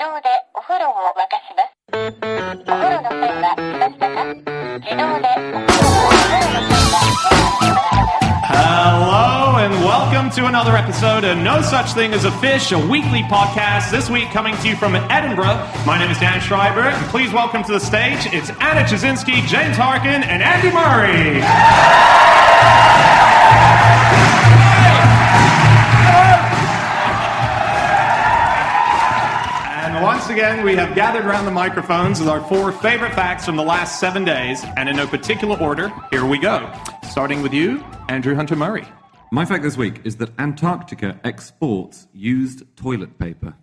動でお風呂を沸かします。お風呂の線は来ましたか？自動でお風呂の線は Hello and welcome to another episode of No Such Thing as a Fish, a weekly podcast. This week coming to you from Edinburgh. My name is Dan Schreiber, and please welcome to the stage, it's Anna Chazinski, James Harkin, and Andy Murray. And once again, we have gathered around the microphones with our 4 favorite facts from the last 7 days, and in no particular order, here we go. Starting with you, Andrew Hunter Murray. My fact this week is that Antarctica exports used toilet paper.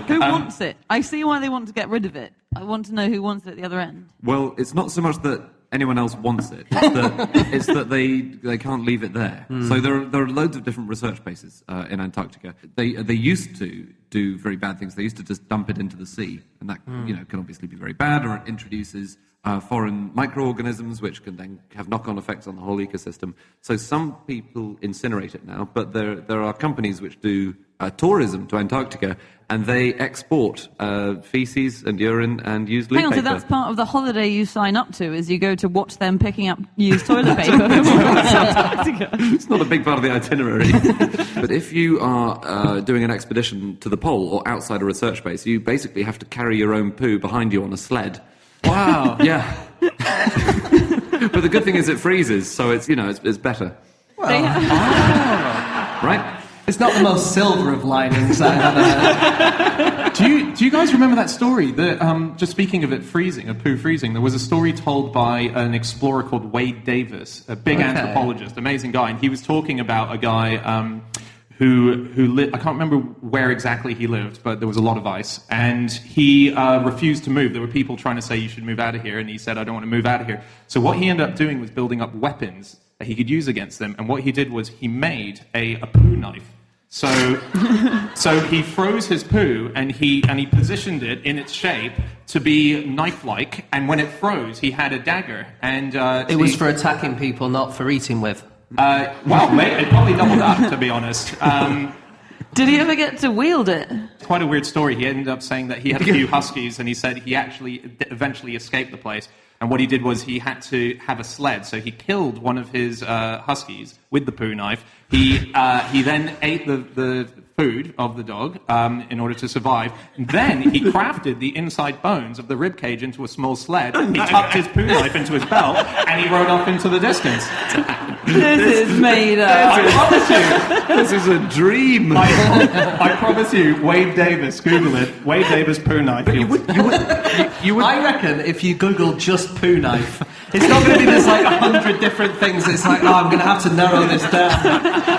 Who wants it? I see why they want to get rid of it. I want to know who wants it at the other end. Well, it's not so much that anyone else wants it. It's that they can't leave it there. So there are loads of different research bases in Antarctica. They used to do very bad things. They used to just dump it into the sea, and that can obviously be very bad, or it introduces foreign microorganisms, which can then have knock-on effects on the whole ecosystem. So some people incinerate it now, but there are companies which do tourism to Antarctica, and they export feces and urine and used loo paper. So that's part of the holiday you sign up to, is you go to watch them picking up used toilet paper from Antarctica. It's not a big part of the itinerary. But if you are doing an expedition to the pole or outside a research base, you basically have to carry your own poo behind you on a sled. Wow. Yeah. But the good thing is it freezes, so it's better. Well, Right? It's not the most silver of linings I've ever heard. Do you guys remember that story? Just speaking of it freezing, of poo freezing, there was a story told by an explorer called Wade Davis, a big anthropologist, amazing guy, and he was talking about a guy who lived, I can't remember where exactly he lived, but there was a lot of ice, and he refused to move. There were people trying to say, you should move out of here, and he said, I don't want to move out of here. So what he ended up doing was building up weapons that he could use against them, and what he did was he made a poo knife. So he froze his poo, and he positioned it in its shape to be knife-like, and when it froze, he had a dagger. And It was for attacking people, not for eating with. Well, mate, it probably doubled up, to be honest. Did he ever get to wield it? It's quite a weird story. He ended up saying that he had a few huskies, and he said he actually eventually escaped the place. And what he did was he had to have a sled, so he killed one of his huskies with the poo knife. He then ate the food of the dog in order to survive. And then he crafted the inside bones of the rib cage into a small sled. He tucked his poo knife into his belt, and he rode off into the distance. This is made up. I promise you. This is a dream. I promise you, Wade Davis, Google it. Wade Davis poo knife. You would. I reckon if you Google just poo knife, it's not going to be there's like 100 different things. It's like, I'm going to have to narrow this down.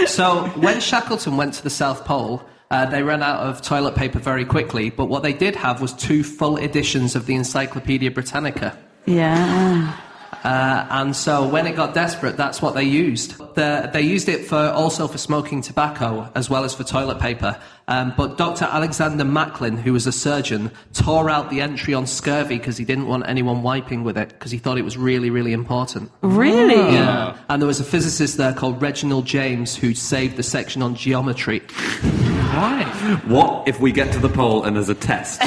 So when Shackleton went to the South Pole, they ran out of toilet paper very quickly, but what they did have was 2 full editions of the Encyclopedia Britannica. Yeah. And so when it got desperate, that's what they used. They used it also for smoking tobacco as well as for toilet paper. But Dr. Alexander Macklin, who was a surgeon, tore out the entry on scurvy because he didn't want anyone wiping with it because he thought it was really, really important. Really? Yeah. And there was a physicist there called Reginald James who saved the section on geometry. Why? What if we get to the pole and there's a test?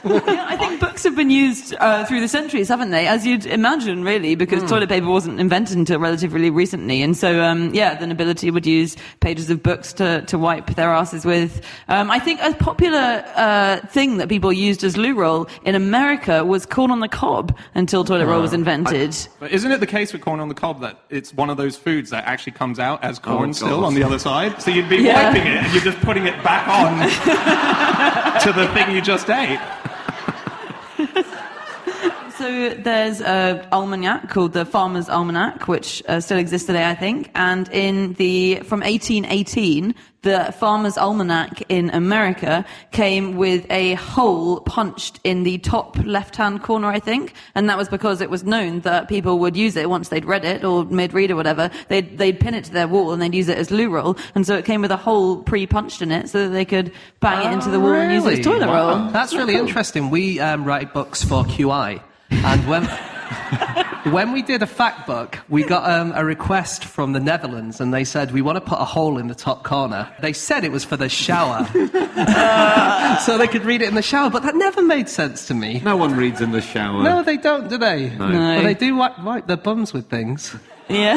Yeah, I think books have been used through the centuries, haven't they? As you'd imagine, really, because toilet paper wasn't invented until relatively recently. And so, the nobility would use pages of books to wipe their asses with. I think a popular thing that people used as loo roll in America was corn on the cob until toilet roll was invented. But isn't it the case with corn on the cob that it's one of those foods that actually comes out as corn still on the other side? So you'd be wiping it and you're just putting it back on to the thing you just ate. So there's an almanac called the Farmer's Almanac, which still exists today, I think. And from 1818, the Farmer's Almanac in America came with a hole punched in the top left-hand corner, I think. And that was because it was known that people would use it once they'd read it or made read or whatever. They'd pin it to their wall and they'd use it as loo roll. And so it came with a hole pre-punched in it so that they could bang it into the wall and use it as toilet roll. That's really interesting. We write books for QI. And when When we did a fact book, we got a request from the Netherlands, and they said, we want to put a hole in the top corner. They said it was for the shower. So they could read it in the shower, but that never made sense to me. No one reads in the shower. No, they don't, do they? No. Well, they do wipe their bums with things. Yeah.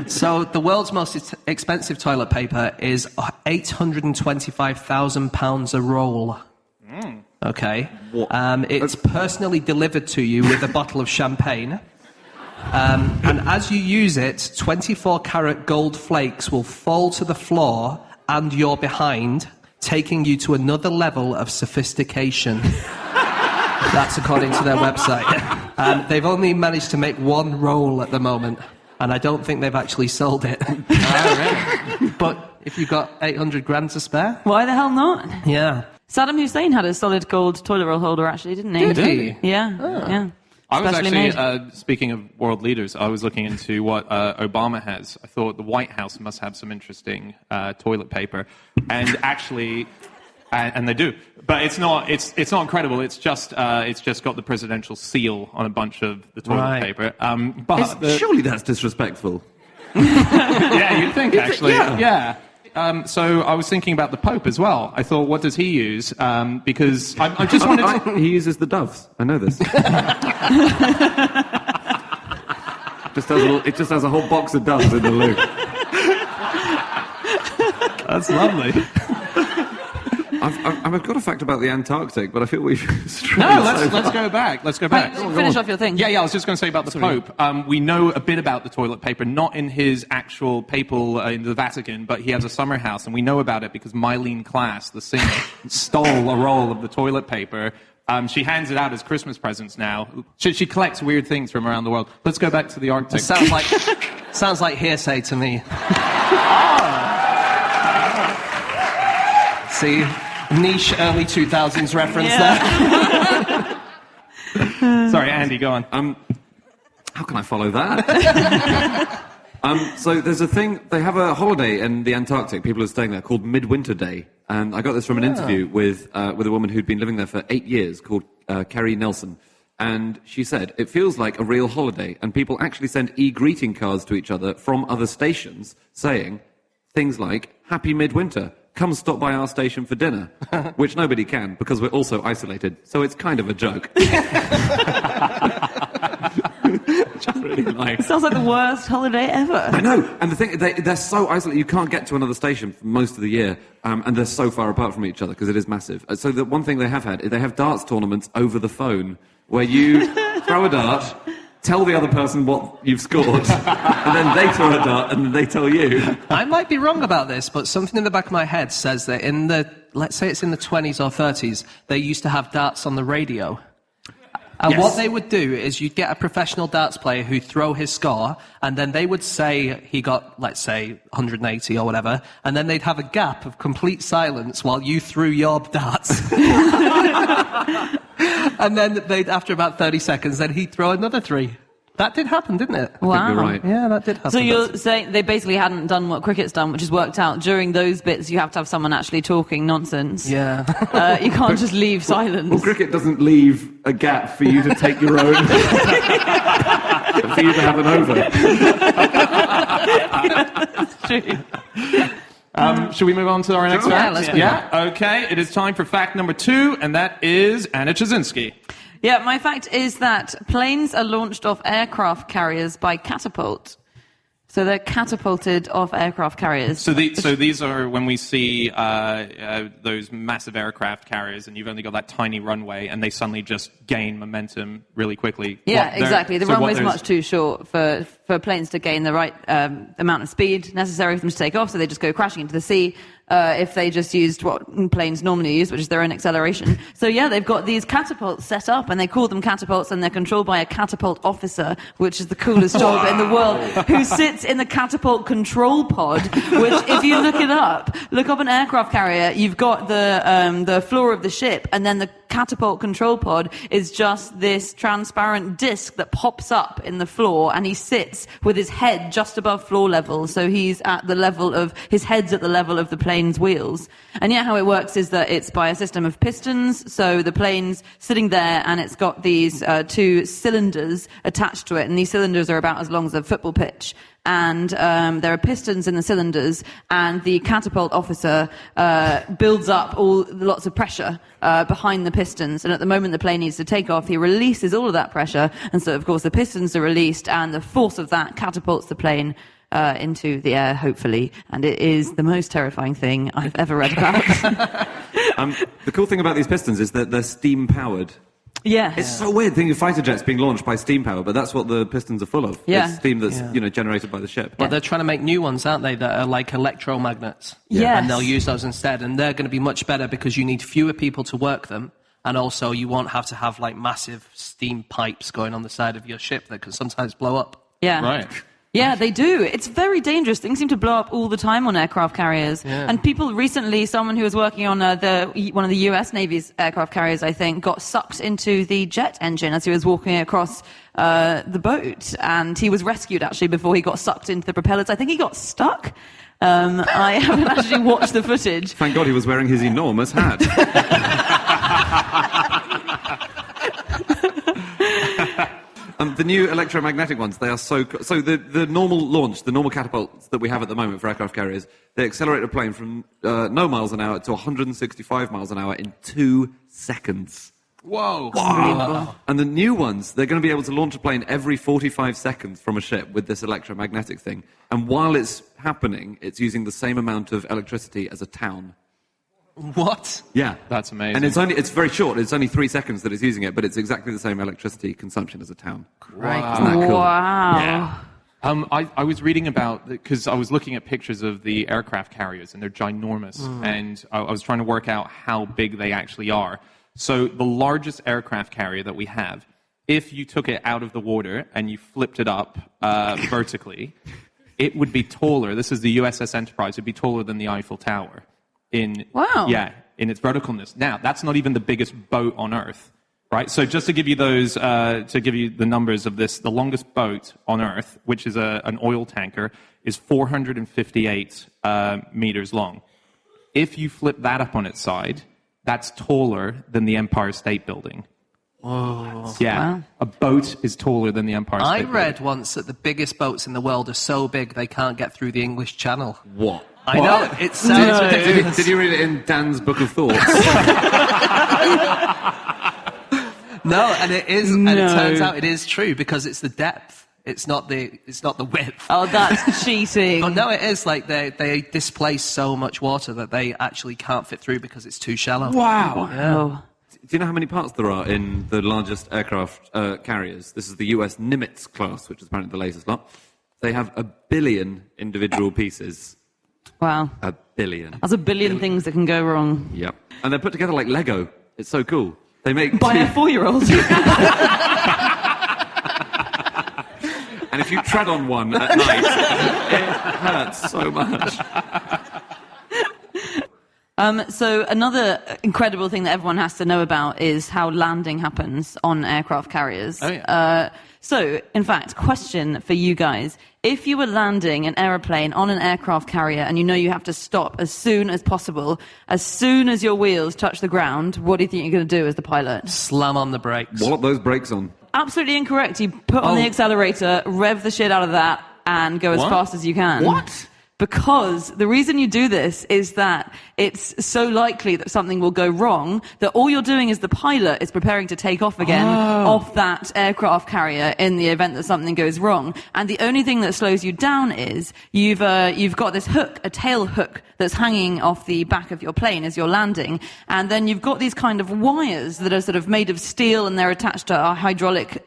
So the world's most expensive toilet paper is £825,000 a roll. Okay. It's personally delivered to you with a bottle of champagne. And as you use it, 24-karat gold flakes will fall to the floor and you're behind, taking you to another level of sophistication. That's according to their website. They've only managed to make one roll at the moment, and I don't think they've actually sold it. But if you've got 800 grand to spare... Why the hell not? Yeah. Saddam Hussein had a solid gold toilet roll holder, actually, didn't he? Did he? Yeah, yeah. I was Specially actually, made. speaking of world leaders, I was looking into what Obama has. I thought the White House must have some interesting toilet paper. And actually... and they do, but it's not incredible. It's just got the presidential seal on a bunch of the toilet paper. Surely that's disrespectful. Yeah, you'd think actually. Yeah. So I was thinking about the Pope as well. I thought, what does he use? Because I just wanted to... He uses the doves. I know this. It just has a whole box of doves in the loo. That's lovely. I've got a fact about the Antarctic, but I feel we've Let's go back. Finish off your thing. Yeah, I was just going to say about the Pope. We know a bit about the toilet paper, not in his actual papal in the Vatican, but he has a summer house, and we know about it because Mylene Klass, the singer, stole a roll of the toilet paper. She hands it out as Christmas presents now. She collects weird things from around the world. Let's go back to the Arctic. Sounds like hearsay to me. See? Niche early 2000s reference there. Sorry, Andy, go on. How can I follow that? So there's a thing, they have a holiday in the Antarctic, people are staying there, called Midwinter Day. And I got this from an interview with a woman who'd been living there for 8 years called Kerry Nelson. And she said, it feels like a real holiday, and people actually send e-greeting cards to each other from other stations saying things like, Happy Midwinter. Come stop by our station for dinner, which nobody can because we're also isolated. So it's kind of a joke. Just really nice. It sounds like the worst holiday ever. I know. And the thing, they're so isolated. You can't get to another station for most of the year, and they're so far apart from each other because it is massive. So the one thing they have darts tournaments over the phone where you throw a dart, tell the other person what you've scored, and then they throw a dart, and they tell you. I might be wrong about this, but something in the back of my head says that let's say it's in the 20s or 30s, they used to have darts on the radio. And what they would do is you'd get a professional darts player who'd throw his score, and then they would say he got, let's say, 180 or whatever, and then they'd have a gap of complete silence while you threw your darts. And then after about 30 seconds, then he'd throw another 3. That did happen, didn't it? Wow. I think you're right. Yeah, that did happen. So you're saying they basically hadn't done what cricket's done, which has worked out. During those bits, you have to have someone actually talking nonsense. Yeah. You can't just leave silence. Well, cricket doesn't leave a gap for you to take your own... for you to have an over. That's true. Should we move on to our next fact? Yeah, let's move on. Okay, it is time for fact number 2, and that is Anna Chazinski. Yeah, my fact is that planes are launched off aircraft carriers by catapult. So they're catapulted off aircraft carriers. So these are when we see those massive aircraft carriers, and you've only got that tiny runway, and they suddenly just gain momentum really quickly. Yeah, exactly. The runway's much too short for planes to gain the right amount of speed necessary for them to take off, so they just go crashing into the sea. If they just used what planes normally use, which is their own acceleration. So yeah, they've got these catapults set up, and they call them catapults, and they're controlled by a catapult officer, which is the coolest job in the world, who sits in the catapult control pod, which, if you look up an aircraft carrier, you've got the floor of the ship, and then the catapult control pod is just this transparent disc that pops up in the floor, and he sits with his head just above floor level, so his head's at the level of the plane's wheels. And how it works is that it's by a system of pistons, so the plane's sitting there and it's got these two cylinders attached to it, and these cylinders are about as long as a football pitch. And there are pistons in the cylinders, and the catapult officer builds up lots of pressure behind the pistons. And at the moment the plane needs to take off, he releases all of that pressure, and so of course the pistons are released, and the force of that catapults the plane into the air, hopefully. And it is the most terrifying thing I've ever read about. The cool thing about these pistons is that they're steam powered. Yeah. It's so weird thinking of fighter jets being launched by steam power, but that's what the pistons are full of. Yeah. It's steam that's generated by the ship. But they're trying to make new ones, aren't they, that are like electromagnets? Yes. And they'll use those instead, and they're going to be much better because you need fewer people to work them, and also you won't have to have like massive steam pipes going on the side of your ship that can sometimes blow up. Yeah. Right. Yeah, they do. It's very dangerous. Things seem to blow up all the time on aircraft carriers. Yeah. And people recently, someone who was working on one of the US Navy's aircraft carriers, I think, got sucked into the jet engine as he was walking across the boat. And he was rescued, actually, before he got sucked into the propellers. I think he got stuck. I haven't actually watched the footage. Thank God he was wearing his enormous hat. The new electromagnetic ones, they are so the normal launch, the normal catapults that we have at the moment for aircraft carriers, they accelerate a plane from no miles an hour to 165 miles an hour in 2 seconds. Whoa. Wow. And the new ones, they're going to be able to launch a plane every 45 seconds from a ship with this electromagnetic thing. And while it's happening, it's using the same amount of electricity as a town. What? Yeah. That's amazing. And it's very short. It's only 3 seconds that it's using it, but it's exactly the same electricity consumption as a town. Right. Isn't that cool? Wow. Yeah. I was reading about, because I was looking at pictures of the aircraft carriers, and they're ginormous, and I was trying to work out how big they actually are. So the largest aircraft carrier that we have, if you took it out of the water and you flipped it up vertically, it would be taller. This is the USS Enterprise. It would be taller than the Eiffel Tower. Wow. Yeah, in its verticalness. Now, that's not even the biggest boat on Earth, right? So just to give you the numbers of this, the longest boat on Earth, which is an oil tanker, is 458 meters long. If you flip that up on its side, that's taller than the Empire State Building. Whoa. Yeah, Wow. a boat is taller than the Empire State I Building. read once that the biggest boats in the world are so big they can't get through the English Channel. What? I know, it sounds ridiculous. Did you read it in Dan's Book of Thoughts? No, and it is, and it turns out it is true because it's the depth. It's not the width. Oh, that's cheating. Oh no, it is like they displace so much water that they actually can't fit through because it's too shallow. Wow. Oh. Do you know how many parts there are in the largest aircraft carriers? This is the US Nimitz class, which is apparently the latest lot. They have 1 billion individual pieces. Wow. 1 billion. That's 1 billion things that can go wrong. Yep. And they're put together like Lego. It's so cool. They make By a 4-year-old. And if you tread on one at night, it hurts so much. So another incredible thing that everyone has to know about is how landing happens on aircraft carriers. Oh, yeah. So, in fact, question for you guys. If you were landing an aeroplane on an aircraft carrier and you know you have to stop as soon as possible, as soon as your wheels touch the ground, what do you think you're going to do as the pilot? Slam on the brakes. Wallop those brakes on. Absolutely incorrect. You put on the accelerator, rev the shit out of that, and go as fast as you can. What? Because the reason you do this is that it's so likely that something will go wrong that all you're doing is the pilot is preparing to take off again off that aircraft carrier in the event that something goes wrong. And the only thing that slows you down is you've got this hook, a tail hook, that's hanging off the back of your plane as you're landing. And then you've got these kind of wires that are sort of made of steel and they're attached to a hydraulic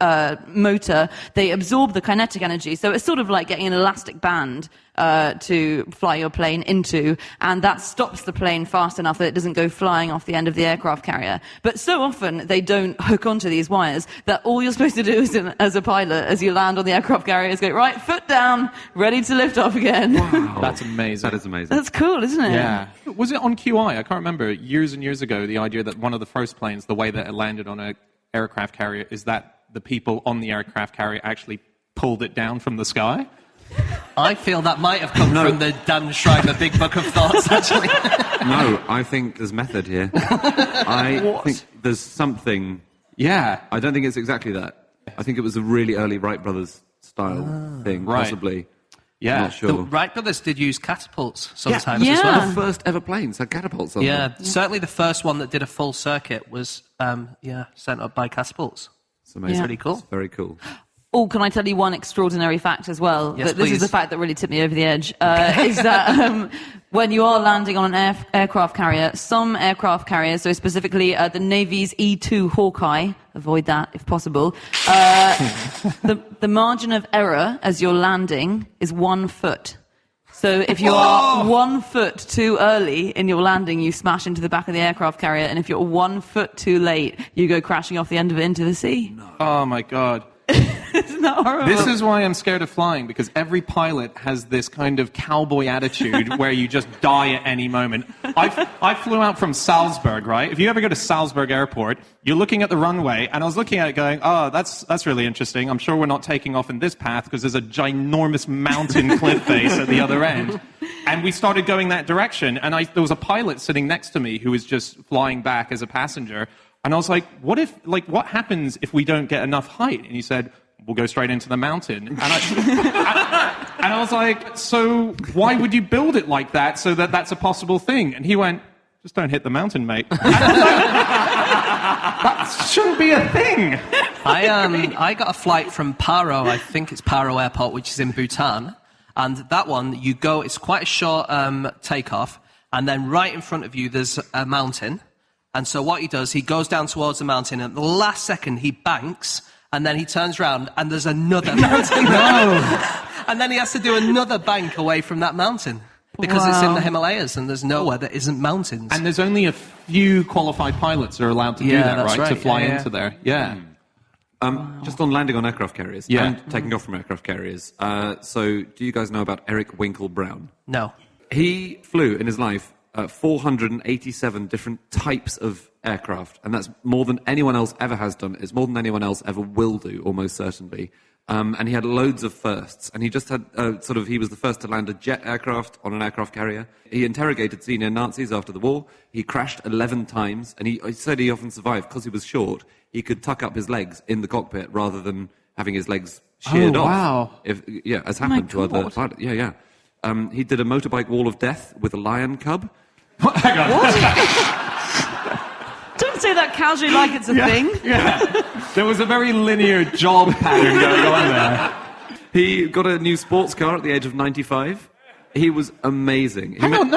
motor. They absorb the kinetic energy. So it's sort of like getting an elastic band to fly your plane into, and that stops the plane fast enough that it doesn't go flying off the end of the aircraft carrier. But so often they don't hook onto these wires that all you're supposed to do is, as a pilot, as you land on the aircraft carrier, is go, right, foot down, ready to lift off again. Wow. That's amazing. That is amazing. That's cool, isn't it? Yeah. Was it on QI? I can't remember. Years and years ago, the idea that one of the first planes, the way that it landed on an aircraft carrier, is that the people on the aircraft carrier actually pulled it down from the sky. I feel that might have come from the Dan Schreiber Big Book of Thoughts, actually. No, I think there's method here. I think there's something... Yeah. I don't think it's exactly that. I think it was a really early Wright Brothers style thing, right. possibly. Yeah. I'm not sure. The Wright brothers did use catapults sometimes Yeah. as well. The first ever planes had catapults on Yeah, them. certainly the first one that did a full circuit was sent up by catapults. It's amazing. Yeah. Pretty cool. It's very cool. Oh, can I tell you one extraordinary fact as well? Yes, This is please. the fact that really tipped me over the edge. Is that when you are landing on an aircraft carrier, some aircraft carriers, so specifically the Navy's E-2 Hawkeye, avoid that if possible, the margin of error as you're landing is 1 foot. So if you are 1 foot too early in your landing, you smash into the back of the aircraft carrier, and if you're 1 foot too late, you go crashing off the end of it into the sea. No. Oh, my God. Isn't that horrible? This is why I'm scared of flying, because every pilot has this kind of cowboy attitude where you just die at any moment. I flew out from Salzburg, right? If you ever go to Salzburg Airport, you're looking at the runway, and I was looking at it going, oh, that's really interesting. I'm sure we're not taking off in this path because there's a ginormous mountain cliff face at the other end. And we started going that direction, and there was a pilot sitting next to me who was just flying back as a passenger. And I was like, what happens if we don't get enough height? And he said, we'll go straight into the mountain. And I was like, so why would you build it like that so that that's a possible thing? And he went, just don't hit the mountain, mate. And I was like, that shouldn't be a thing. I got a flight from Paro, I think it's Paro Airport, which is in Bhutan. And that one, it's quite a short takeoff. And then right in front of you, there's a mountain. And so what he does, he goes down towards the mountain, and at the last second, he banks, and then he turns around, and there's another mountain. No. And then he has to do another bank away from that mountain, because it's in the Himalayas, and there's nowhere that isn't mountains. And there's only a few qualified pilots that are allowed to do that, that's right? To right. fly Yeah, into there. Yeah. Just on landing on aircraft carriers and taking off from aircraft carriers. So do you guys know about Eric Winkle Brown? No. He flew in his life 487 different types of aircraft, and that's more than anyone else ever has done. It's more than anyone else ever will do, almost certainly. And he had loads of firsts, and he just had he was the first to land a jet aircraft on an aircraft carrier. He interrogated senior Nazis after the war. He crashed 11 times, and he said he often survived because he was short. He could tuck up his legs in the cockpit rather than having his legs sheared off. Wow. As happened to other pilots. Yeah. He did a motorbike wall of death with a lion cub. Hang on. Don't say that casually like it's a thing. Yeah. There was a very linear job pattern going on there. He got a new sports car at the age of 95. He was amazing. Hang on.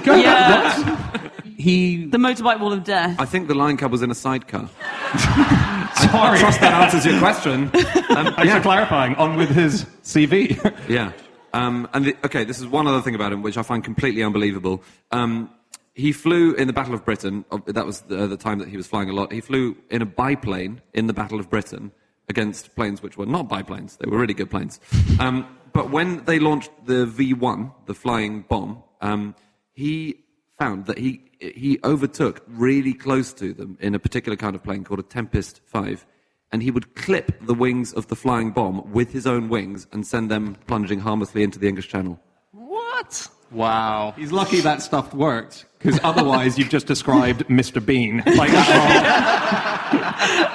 Go Yeah. back. He... The motorbike wall of death. I think the lion cub was in a sidecar. Sorry. I trust that answers your question. Thanks for clarifying. On with his CV. Yeah. This is one other thing about him which I find completely unbelievable. He flew in the Battle of Britain. That was the time that he was flying a lot. He flew in a biplane in the Battle of Britain against planes which were not biplanes. They were really good planes. But when they launched the V1, the flying bomb, he found that he overtook really close to them in a particular kind of plane called a Tempest 5. And he would clip the wings of the flying bomb with his own wings and send them plunging harmlessly into the English Channel. What? Wow. He's lucky that stuff worked, because otherwise you've just described Mr. Bean. Like that.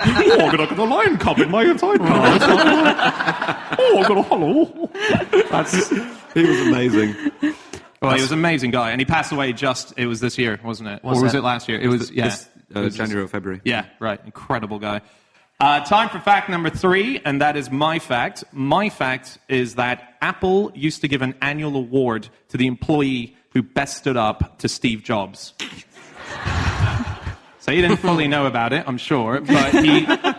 Oh, I'm going to get a lion cub in my sidecar. Oh, I'm going to hello. He was amazing. Well, he was an amazing guy, and he passed away it was this year, wasn't it? Or was it last year? It was, January or February. Yeah, right. Incredible guy. Time for fact number 3, and that is my fact. My fact is that Apple used to give an annual award to the employee who best stood up to Steve Jobs. So he didn't fully know about it, I'm sure, but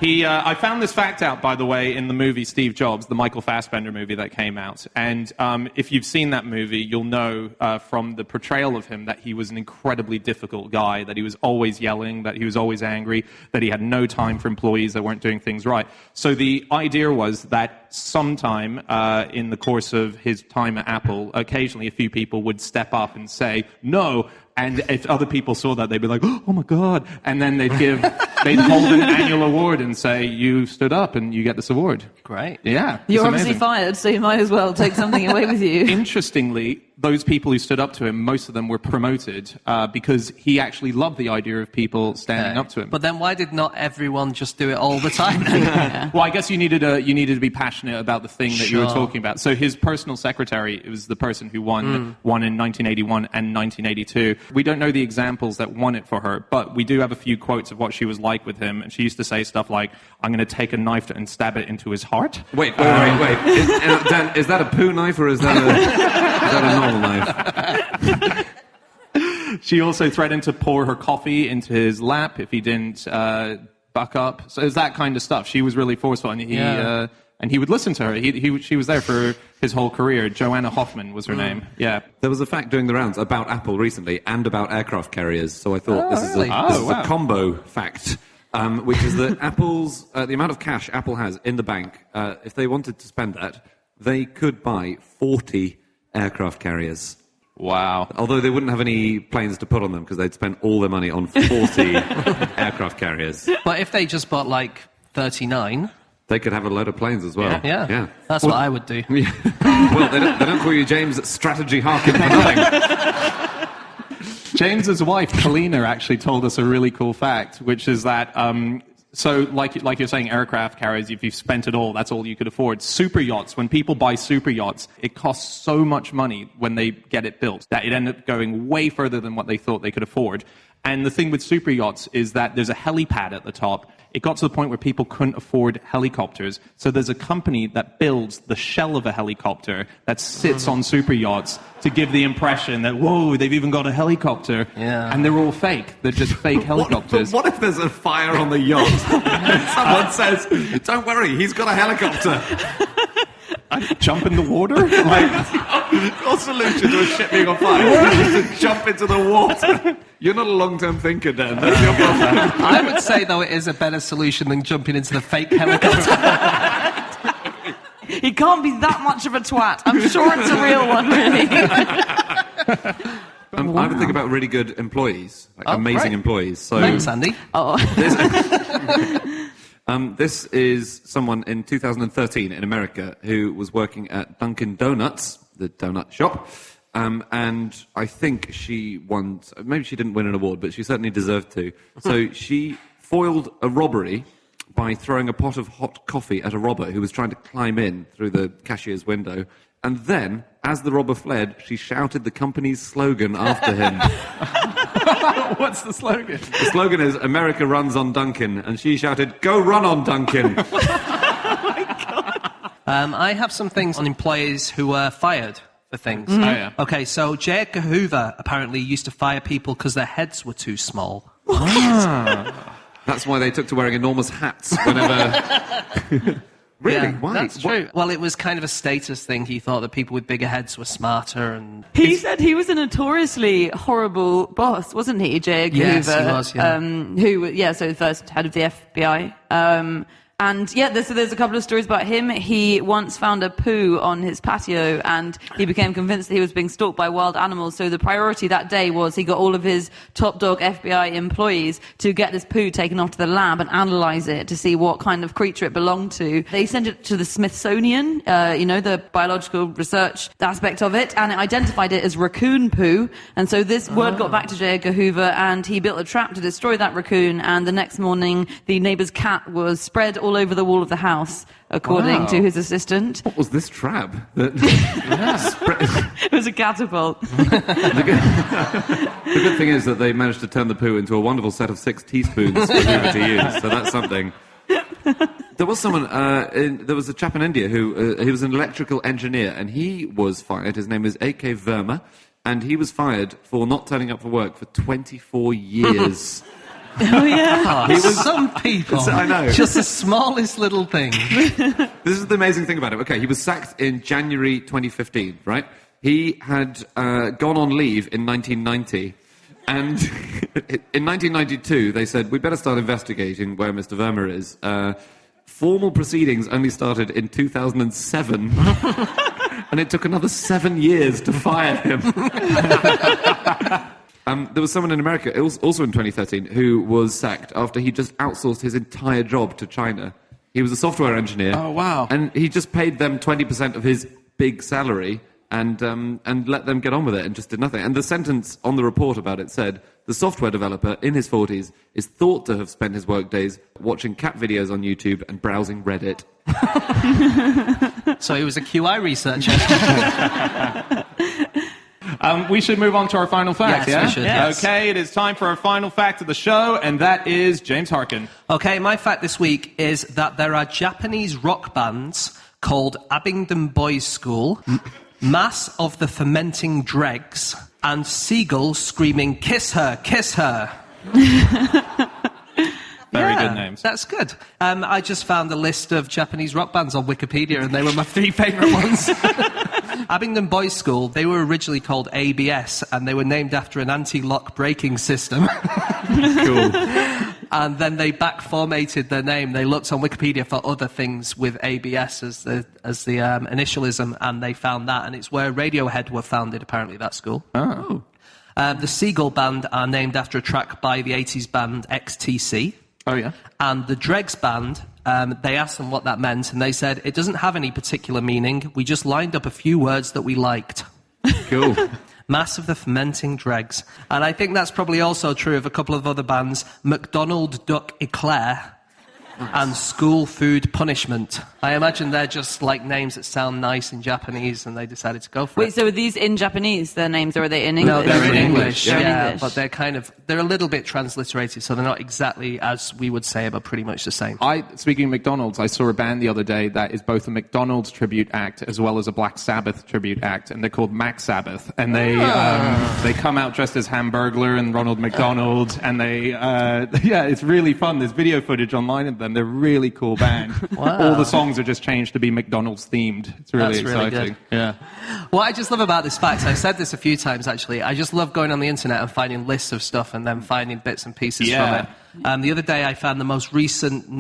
I found this fact out, by the way, in the movie Steve Jobs, the Michael Fassbender movie that came out. And if you've seen that movie, you'll know from the portrayal of him that he was an incredibly difficult guy, that he was always yelling, that he was always angry, that he had no time for employees that weren't doing things right. So the idea was that sometime in the course of his time at Apple, occasionally a few people would step up and say, no. And if other people saw that, they'd be like, oh my God. And then they'd hold an annual award and say, you stood up and you get this award. Great. Yeah. You're obviously fired, so you might as well take something away with you. Interestingly, those people who stood up to him, most of them were promoted because he actually loved the idea of people standing up to him. But then why did not everyone just do it all the time? Well, I guess you needed to be passionate about the thing that you were talking about. So his personal secretary was the person who won in 1981 and 1982. We don't know the examples that won it for her, but we do have a few quotes of what she was like with him. And she used to say stuff like, I'm going to take a knife and stab it into his heart. Wait. Dan, is that a poo knife or is that a normal knife? She also threatened to pour her coffee into his lap if he didn't buck up. So it's that kind of stuff. She was really forceful, and he would listen to her. She was there for his whole career. Joanna Hoffman was her name. Yeah. There was a fact doing the rounds about Apple recently and about aircraft carriers, so I thought this is a combo fact, which is that Apple's the amount of cash Apple has in the bank, if they wanted to spend that, they could buy 40 aircraft carriers. Wow. Although they wouldn't have any planes to put on them because they'd spend all their money on 40 aircraft carriers. But if they just bought, 39... They could have a load of planes as well. Yeah. That's what I would do. Well, they don't call you James Strategy Harkin for nothing. James's wife, Kalina, actually told us a really cool fact, which is that, so like you're saying, aircraft carriers, if you've spent it all, that's all you could afford. Super yachts, when people buy super yachts, it costs so much money when they get it built that it ended up going way further than what they thought they could afford. And the thing with super yachts is that there's a helipad at the top. It got to the point where people couldn't afford helicopters. So there's a company that builds the shell of a helicopter that sits on super yachts to give the impression that, whoa, they've even got a helicopter. Yeah. And they're all fake. They're just fake helicopters. What if there's a fire on the yacht and someone says, don't worry, he's got a helicopter? I'd jump in the water? Your solution to a ship being on fire is to jump into the water. You're not a long-term thinker, Dan. That's your problem. I would say, though, it is a better solution than jumping into the fake helicopter. He can't be that much of a twat. I'm sure it's a real one, really. I would think about really good employees, amazing employees. So, thanks, Andy. This is someone in 2013 in America who was working at Dunkin' Donuts, the donut shop, and I think she won, maybe she didn't win an award, but she certainly deserved to. So she foiled a robbery by throwing a pot of hot coffee at a robber who was trying to climb in through the cashier's window. And then, as the robber fled, she shouted the company's slogan after him. What's the slogan? The slogan is, America runs on Dunkin', and she shouted, go run on Dunkin'. Oh my God. I have some things on employees who were fired for things. Mm-hmm. Oh, yeah. Okay, so J. Edgar Hoover apparently used to fire people because their heads were too small. That's why they took to wearing enormous hats whenever... Really? Yeah, Why? That's true. Well, it was kind of a status thing. He thought that people with bigger heads were smarter, and he said he was a notoriously horrible boss, wasn't he, J. Edgar Yes, Hoover? he was. Yeah. So the first head of the FBI. And yeah, so there's a couple of stories about him. He once found a poo on his patio, and he became convinced that he was being stalked by wild animals. So the priority that day was he got all of his top dog FBI employees to get this poo taken off to the lab and analyze it to see what kind of creature it belonged to. They sent it to the Smithsonian, the biological research aspect of it, and it identified it as raccoon poo. And so this word got back to J. Edgar Hoover, and he built a trap to destroy that raccoon. And the next morning, the neighbor's cat was spread all over the wall of the house, according to his assistant. What was this trap? It was a catapult. The good thing is that they managed to turn the poo into a wonderful set of 6 teaspoons for Hoover to use, so that's something. There was someone, there was a chap in India who he was an electrical engineer, and he was fired. His name is A.K. Verma, and he was fired for not turning up for work for 24 years. Oh, yeah. He was some people. I know. Just the smallest little thing. This is the amazing thing about him. Okay, he was sacked in January 2015, right? He had gone on leave in 1990, and in 1992 they said, we better start investigating where Mr. Verma is. Formal proceedings only started in 2007, and it took another 7 years to fire him. There was someone in America, also in 2013, who was sacked after he just outsourced his entire job to China. He was a software engineer. Oh, wow. And he just paid them 20% of his big salary and let them get on with it and just did nothing. And the sentence on the report about it said, the software developer in his 40s is thought to have spent his workdays watching cat videos on YouTube and browsing Reddit. So he was a QI researcher. We should move on to our final fact, Yes, yeah? we should, yes. Okay, it is time for our final fact of the show, and that is James Harkin. Okay, my fact this week is that there are Japanese rock bands called Abingdon Boys' School, Mass of the Fermenting Dregs, and Seagull screaming, "Kiss her, kiss her." Very good names. That's good. I just found a list of Japanese rock bands on Wikipedia, and they were my 3 favourite ones. Abingdon Boys' School, they were originally called ABS, and they were named after an anti-lock braking system. Cool. And then they back-formatted their name. They looked on Wikipedia for other things with ABS as the initialism, and they found that, and it's where Radiohead were founded, apparently, that school. Oh. The Seagull Band are named after a track by the 80s band XTC. Oh, yeah? And the Dregs Band, they asked them what that meant, and they said, it doesn't have any particular meaning. We just lined up a few words that we liked. Cool. Mass of the Fermenting Dregs. And I think that's probably also true of a couple of other bands, McDonald Duck Eclair and School Food Punishment. I imagine they're just like names that sound nice in Japanese, and they decided to go for it. Wait, so are these in Japanese, their names, or are they in English? No, they're in English. They're in Yeah, English. but they're a little bit transliterated, so they're not exactly as we would say, but pretty much the same. Speaking of McDonald's, I saw a band the other day that is both a McDonald's tribute act as well as a Black Sabbath tribute act, and they're called Mac Sabbath. And they come out dressed as Hamburglar and Ronald McDonald, and it's really fun. There's video footage online of them. They're a really cool band. Wow. All the songs are just changed to be McDonald's themed. It's really That's really exciting. good. Yeah. What I just love about this fact, I've said this a few times actually, I just love going on the internet and finding lists of stuff and then finding bits and pieces from it. The other day I found the most recent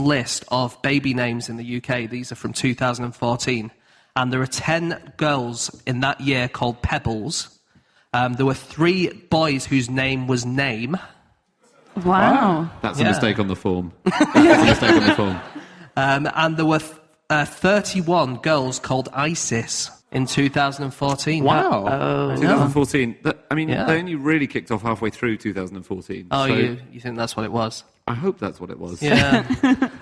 list of baby names in the UK. These are from 2014. And there are 10 girls in that year called Pebbles. There were 3 boys whose name was Name. Wow. That's a mistake on the form. That's a mistake on the form. And there were 31 girls called Isis in 2014. Wow. 2014. They Yeah. only really kicked off halfway through 2014. Oh, so you think that's what it was? I hope that's what it was. Yeah.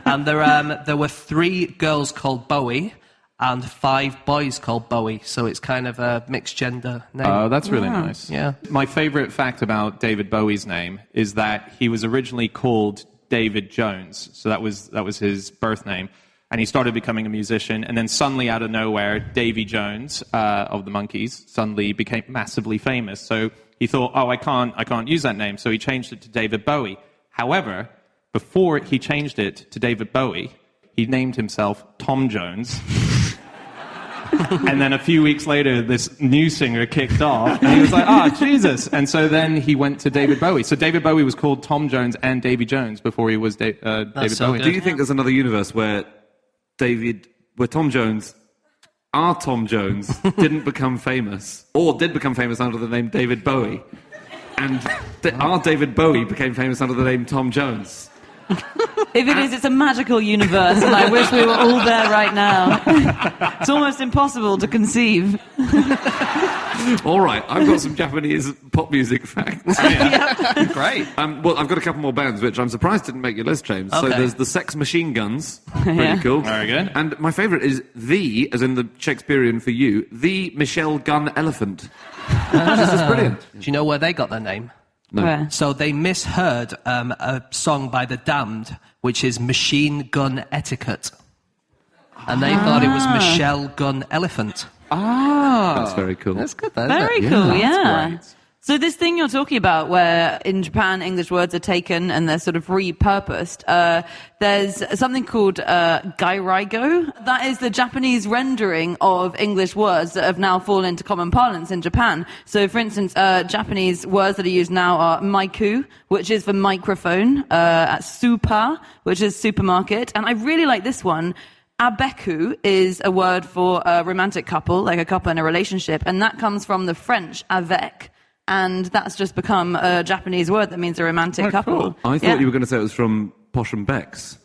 And there were 3 girls called Bowie and 5 boys called Bowie, so it's kind of a mixed gender name. Oh, that's really nice. Yeah. My favorite fact about David Bowie's name is that he was originally called David Jones. So that was his birth name. And he started becoming a musician, and then suddenly, out of nowhere, Davy Jones of the Monkees suddenly became massively famous. So he thought, I can't use that name. So he changed it to David Bowie. However, before he changed it to David Bowie, he named himself Tom Jones. And then a few weeks later, this new singer kicked off, and he was like, Jesus. And so then he went to David Bowie. So David Bowie was called Tom Jones and Davy Jones before he was David so Bowie. good. Do you think there's another universe where Tom Jones, our Tom Jones, didn't become famous, or did become famous under the name David Bowie, and our David Bowie became famous under the name Tom Jones? If it is, it's a magical universe, and I wish we were all there right now. It's almost impossible to conceive. All right, I've got some Japanese pop music facts. Great. Well, I've got a couple more bands, which I'm surprised didn't make your list, James. So Okay. there's the Sex Machine Guns. Pretty Yeah. cool. Very good. And my favourite is the, as in the Shakespearean for you, the Michelle Gun Elephant. This is brilliant. Do you know where they got their name? No. Where? So they misheard a song by The Damned, which is Machine Gun Etiquette. And they thought it was Michelle Gun Elephant. That's very cool. That's good, though, Very isn't it? cool, That's yeah. great. So this thing you're talking about, where in Japan English words are taken and they're sort of repurposed, there's something called gairaigo. That is the Japanese rendering of English words that have now fallen into common parlance in Japan. So, for instance, Japanese words that are used now are maiku, which is for microphone, super, which is supermarket, and I really like this one. Abeku is a word for a romantic couple, like a couple in a relationship, and that comes from the French avec. And that's just become a Japanese word that means a romantic couple. Cool. I thought you were going to say it was from Posh and Beck's.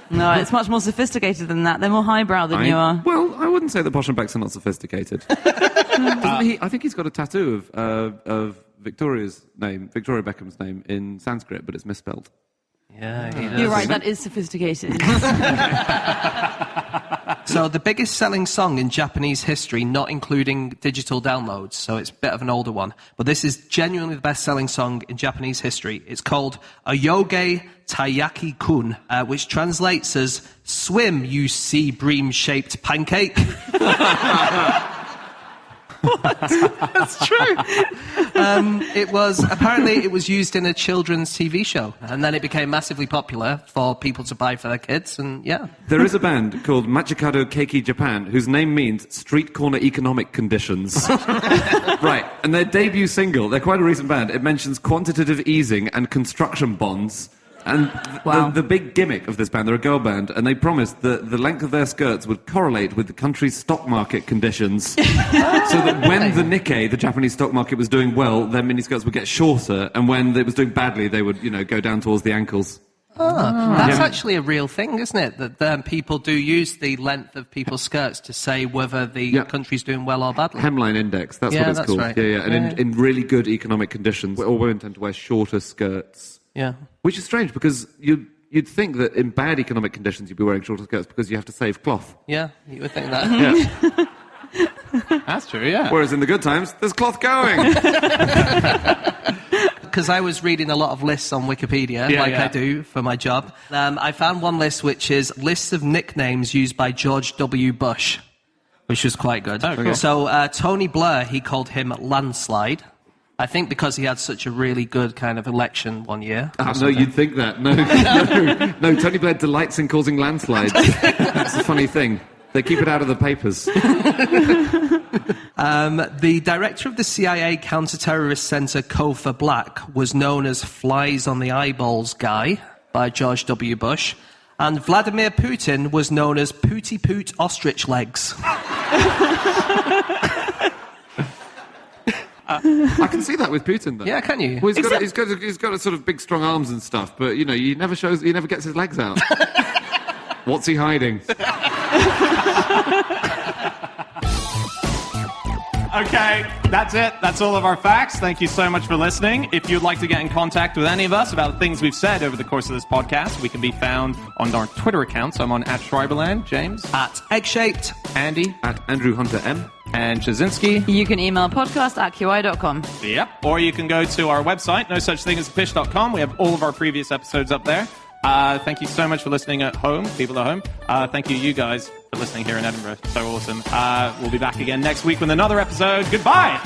No, it's much more sophisticated than that. They're more highbrow than you are. Well, I wouldn't say that Posh and Beck's are not sophisticated. I think he's got a tattoo of Victoria Beckham's name in Sanskrit, but it's misspelled. Yeah, he does. You're right, that is sophisticated. So the biggest selling song in Japanese history, not including digital downloads, so it's a bit of an older one, but this is genuinely the best selling song in Japanese history. It's called Ayoge Taiyaki-kun, which translates as "Swim, you sea bream-shaped pancake." What? That's true. It was used in a children's TV show, and then it became massively popular for people to buy for their kids, and yeah. There is a band called Machikado Keiki Japan whose name means street corner economic conditions. Right, and their debut single, they're quite a recent band, it mentions quantitative easing and construction bonds. And the big gimmick of this band, they're a girl band, and they promised that the length of their skirts would correlate with the country's stock market conditions. So that when the Nikkei, the Japanese stock market, was doing well, their miniskirts would get shorter, and when it was doing badly, they would, go down towards the ankles. That's actually a real thing, isn't it? That people do use the length of people's skirts to say whether the country's doing well or badly. Hemline Index, that's what it's called. Right. Yeah. And in really good economic conditions, all women tend to wear shorter skirts. Yeah. Which is strange, because you'd think that in bad economic conditions you'd be wearing shorter skirts because you have to save cloth. Yeah, you would think that. Yeah. That's true, yeah. Whereas in the good times, there's cloth going. Because I was reading a lot of lists on Wikipedia, I do for my job. I found one list which is lists of nicknames used by George W. Bush, which was quite good. Oh, cool. So Tony Blair, he called him Landslide. I think because he had such a really good kind of election one year. No, you'd think that. No, Tony Blair delights in causing landslides. That's a funny thing. They keep it out of the papers. The director of the CIA Counter-Terrorist Center, Kofa Black, was known as Flies on the Eyeballs Guy by George W. Bush. And Vladimir Putin was known as Pooty Poot Ostrich Legs. I can see that with Putin, though. Yeah, can you? Well, he's got a sort of big, strong arms and stuff, but he never gets his legs out. What's he hiding? Okay, that's it. That's all of our facts. Thank you so much for listening. If you'd like to get in contact with any of us about things we've said over the course of this podcast, we can be found on our Twitter accounts. I'm on @Schreiberland, James. @Eggshaped. Andy. @AndrewHunterM. And Chazinski. You can email podcast@qi.com. Yep. Or you can go to our website, nosuchthingasafish.com. We have all of our previous episodes up there. Thank you so much for listening at home, people at home. Thank you guys, for listening here in Edinburgh. So awesome. We'll be back again next week with another episode. Goodbye!